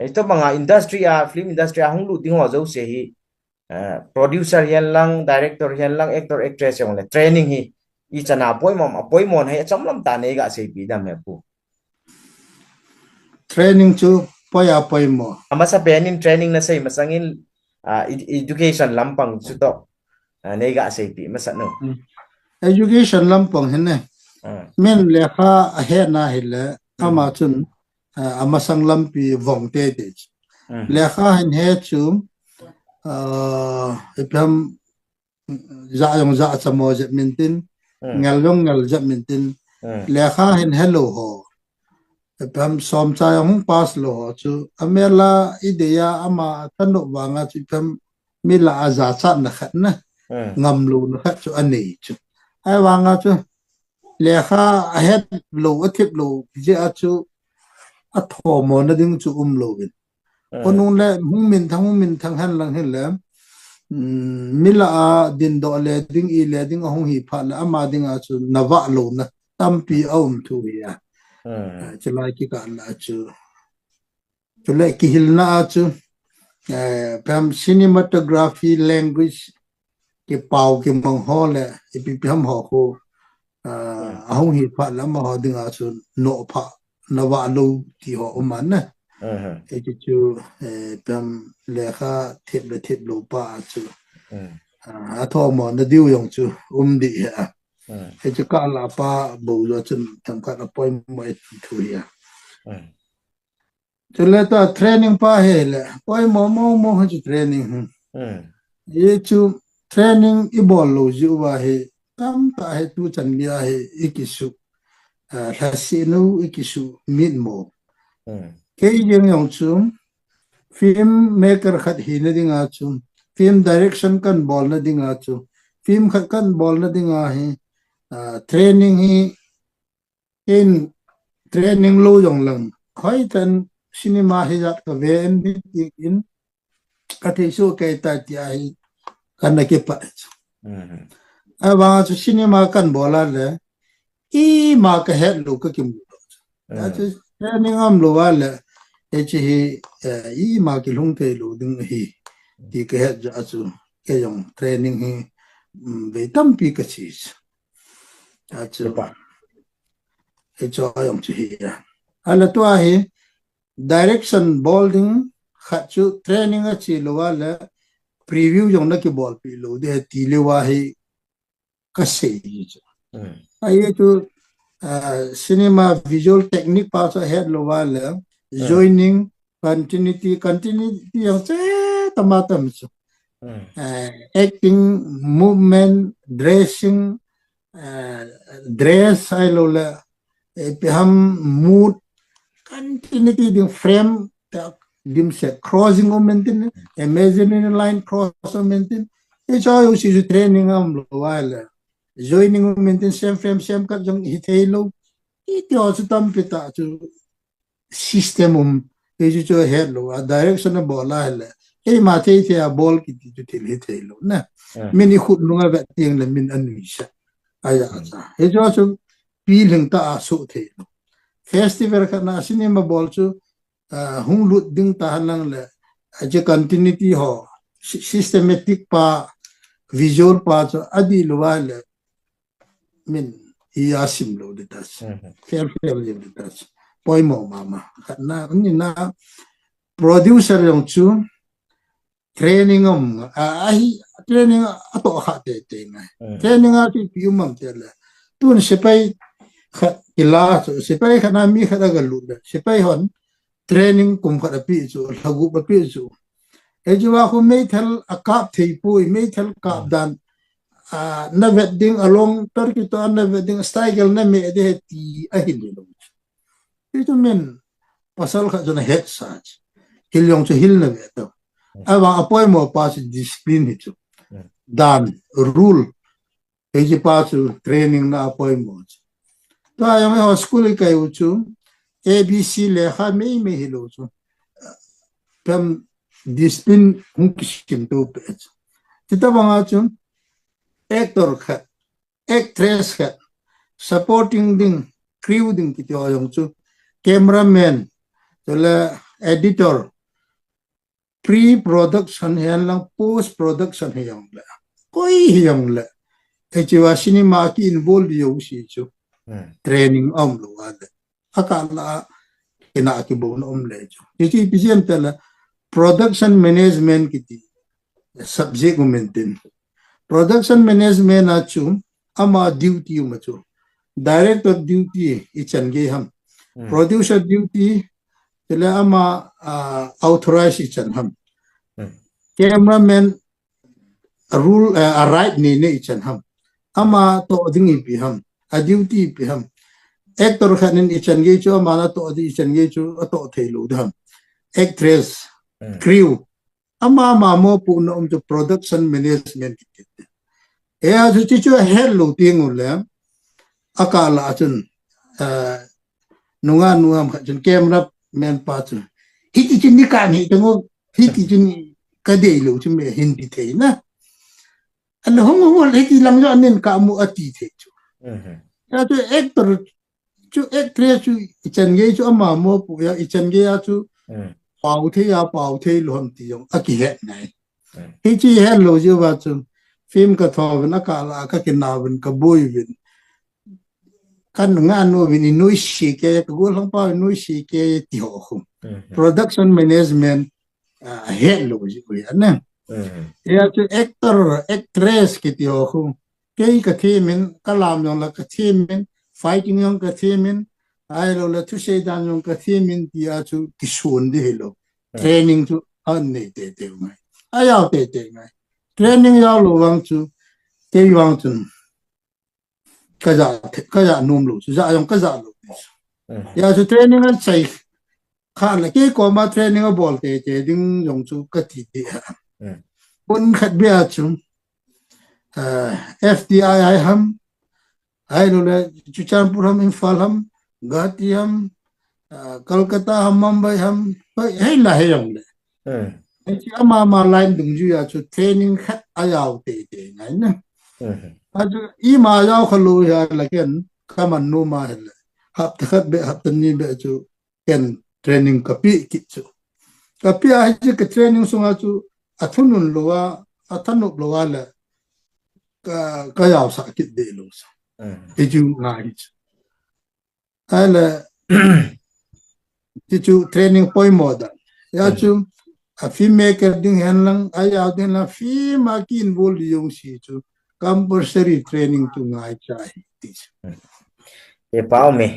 Itu mga industry film industry hong lu ting ho zo se hi producer hian lang director hian lang actor actress yang le training hi I chana apoi mon hai cham lam ta ne ga se pi dam he pu training chu poya poimo ama sa penin training na sei masangin education lampang chu to ne ga se pi masa no education lampong hene men lekha ahe na hile ama chun amasang lampi vongte de lekha hin he chu ipam za yong za chamo je mintin ngal yong ngal je mintin lekha hin hello ho ipam som cha yong pas lo ho chu amela ideya ama tanu wanga chu ipam mila aza cha na khat na ngam lu na khat chu ani chu ai wanga chu lekha ahead lo athip lo je achu atho mo na ding chu lo bin onung le hung min thang han lang hin le mila a din do le ding I le ding hong hi pha la ama ding a chu nawa lo na tampi aum thu ya chlai ki ka la chu chule ki hil na chu pam cinematography language ki pau ki mong ho le ipi pam ho ko hong hi pha la ma ho ding a chu no pha nawa lo ti ho man na e chu pam lekha thip lo pa chu a tho mo na diu yong chu di ya e chu ka la pa bo lo chun tam ka na poi mo thu ya chu le ta training pa he le poi mo ha chu training ye chu training I bol lo ju wa he tam ta he tu chan bia he ikisu la sinu ikisu min mo kay yung yung chum film maker khat hi na dinga chum film direction kan bol na dinga chum film khat kan bol na dinga hi training hi in training lo yong lang khoi tan cinema hi jat ka ve in kathi su kay ta ti ai kan na ke pa awa chu cinema kan bola le I ma ka het lo ka kim ta chu training am lo wala hi I ma ki lung te lo ding hi ti ka het ja chu ke yong training hi ve tam pi ka chi ta chu pa e cho yong chi hi ala to hi direction bowling khat chu training a chi lo wala preview yong na ki ball pi lo de ti le wa hi ka se ji chu ai chu cinema visual technique pa so head lo wala joining continuity yang che tamatam chu acting movement dressing dress ai lo la ham mood continuity ding frame dim se crossing momentin imaginary line cross momentin e cho yo si training am lo wala joining momentin same frame same kat jong hitelo iti also tam pita chu system e chu hello a direction na bola hele e ma te a ball ki tu til hitelo na mini khut lunga ba tiang le min anisha aya cha e chu feeling ta so thelo festival kana cinema ball chu hung lut ding ta hanang le aje continuity ho systematic pa visual pa chu adi luwa le min iasim lo de tas fair de tas poi mo mama na ni na producer yung chu training training ato ha te nga training a ti piumam te le tun sipai ila sipai khana mi khada galu sipai hon training kum khada pi chu lagu ba pi chu e jiwa ko meithal akap thei pui meithal kap dan na wedding along turkey to na wedding style na me de ti ahili lo ito men pasal kha jona head sach hilyong chu hil na be to awa apoy mo pas discipline hichu dan rule e ji pas training na apoy mo to ayong ho school kai uchu abc le kha me hilo chu pam discipline hung kiskim to pe tita banga chu actor kha actress kha supporting ding crew ding kiti ayong chu cameraman tole editor pre-production hian lang post-production hiyang le koi hiyang le echiwa cinema ki involved yo si chu training lo ade akala kina ki bo no le chu ichi pisiam tala production management kiti subject maintain production management na chu ama duty ma chu director duty ichan ge ham producer duty tela ama authorize ichan ham cameraman rule a right ni ne ichan ham ama to ding ipi ham a duty ipi ham actor khanin ichan ge chu ama na to di ichan ge chu to thelo dham actress crew ama ma mo pu no to production management kit e a chu chu hello ting ule akala chun nunga chun camera man pa chu hiti chin ni kan hi tango hiti chin ka de lo chu me hindi the na an hong hong hiti lang jo anin ka mu ati the chu ya chu actor chu actress chu ichan ge chu ama mo pu ya ichan ge ya chu pau the lo ham ti yong aki he nai hiti hello jo ba chu film ka tho na ka la ka kinawen ka boy win kan nga no win no shi ke ko long pa no shi ke ti ho production management hello ji ko ya na ya chu actor actress ke ti ho ke ka themin kalam yong la ka themin fighting yong ka themin ai lo la tu she dan yong ka themin ti a chu ki sun de lo training chu an ne te ngai ayaw te ngai training yaw lo wang chu ke wang chun kaza num lo chu za yong kaza lo ya chu training an sai kha la ke ko ma training a bol te ding yong chu ka ti ti un khat bia chu FDI ham ai lo la chu champur ham Imphal ham Guwahati ham Kolkata ham Mumbai ham hei la he yong le chi ama ma line dung ju ya chu training khat ayaw te ngai na aju I ma yaw khalo ya la ken kaman no ma hel hap khat be hap ni be chu ken training kapi ki chu kapi a ji ke training sunga chu athunun lowa athanuk lowa la ka yaw sa kit de lo sa e ju ngai chu ala ti chu training poi modal ya chu a filmmaker ding hen lang ayaw din la film a ki involved yung si chu compulsory training tu ngai chai e pau me